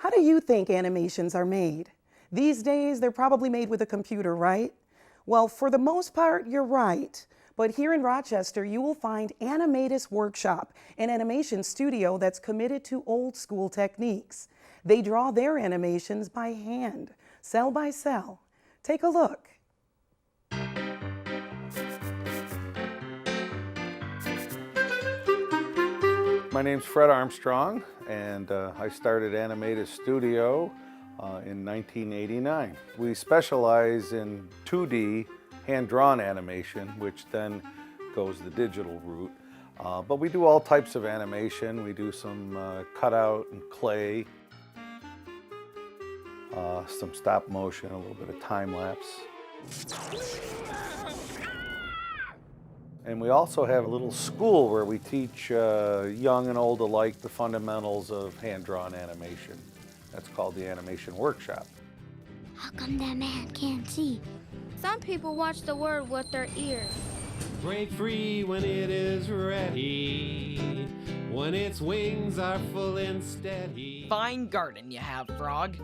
How do you think animations are made? These days, they're probably made with a computer, right? Well, for the most part, you're right. But here in Rochester, you will find Animatus Workshop, an animation studio that's committed to old school techniques. They draw their animations by hand, cell by cell. Take a look. My name's Fred Armstrong, and I started Animatus Studio in 1989. We specialize in 2D hand-drawn animation, which then goes the digital route. But we do all types of animation. We do some cutout and clay, some stop motion, a little bit of time lapse. And we also have a little school where we teach young and old alike the fundamentals of hand-drawn animation. That's called the Animation Workshop. How come that man can't see? Some people watch the word with their ears. Break free when it is ready, when its wings are full and steady. Fine garden you have, Frog.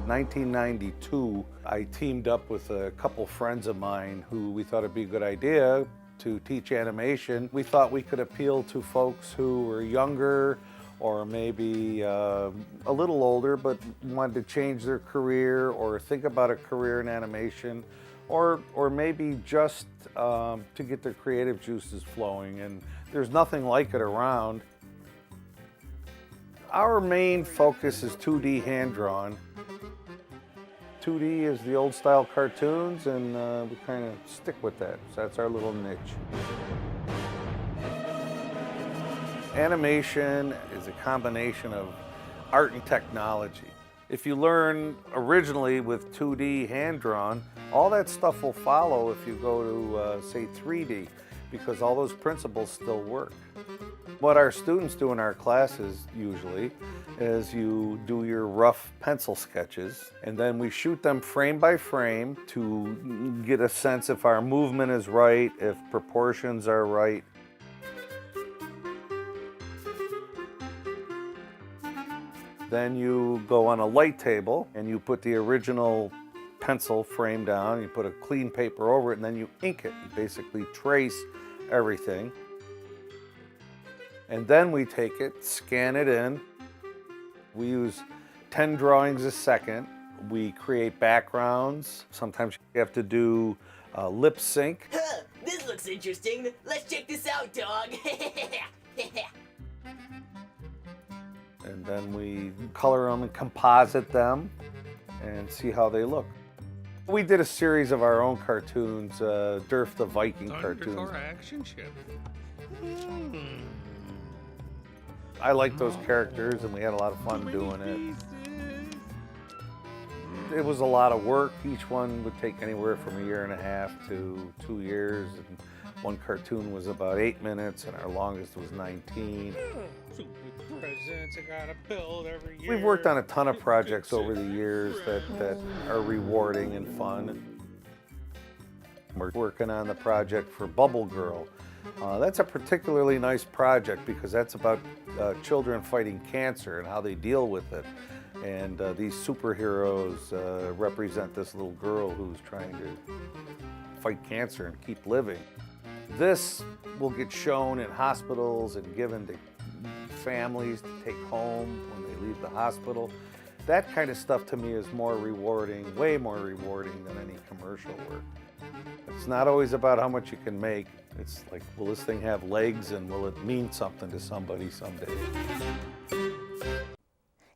1992, I teamed up with a couple friends of mine who we thought it'd be a good idea to teach animation. We thought we could appeal to folks who were younger or maybe a little older but wanted to change their career or think about a career in animation or maybe just to get their creative juices flowing, and there's nothing like it around. Our main focus is 2D hand-drawn. 2D is the old style cartoons, and we kind of stick with that. So that's our little niche. Animation is a combination of art and technology. If you learn originally with 2D hand-drawn, all that stuff will follow if you go to, say, 3D, because all those principles still work. What our students do in our classes usually is you do your rough pencil sketches, and then we shoot them frame by frame to get a sense if our movement is right, if proportions are right. Then you go on a light table and you put the original pencil frame down, you put a clean paper over it, and then you ink it. You basically trace everything. And then we take it, scan it in. We use 10 drawings a second. We create backgrounds. Sometimes you have to do lip sync. Huh, this looks interesting. Let's check this out, dog. And then we color them and composite them and see how they look. We did a series of our own cartoons, Durf the Viking cartoons. Undercar action ship. I liked those characters, and we had a lot of fun doing it. It was a lot of work. Each one would take anywhere from 1.5 to 2 years. And one cartoon was about 8 minutes, and our longest was 19. So many presents I gotta build every year. We've worked on a ton of projects over the years that are rewarding and fun. We're working on the project for Bubble Girl. That's a particularly nice project because that's about children fighting cancer and how they deal with it. And these superheroes represent this little girl who's trying to fight cancer and keep living. This will get shown in hospitals and given to families to take home when they leave the hospital. That kind of stuff to me is more rewarding, way more rewarding than any commercial work. It's not always about how much you can make. It's like, will this thing have legs and will it mean something to somebody someday?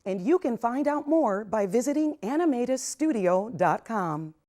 And you can find out more by visiting animatusstudio.com.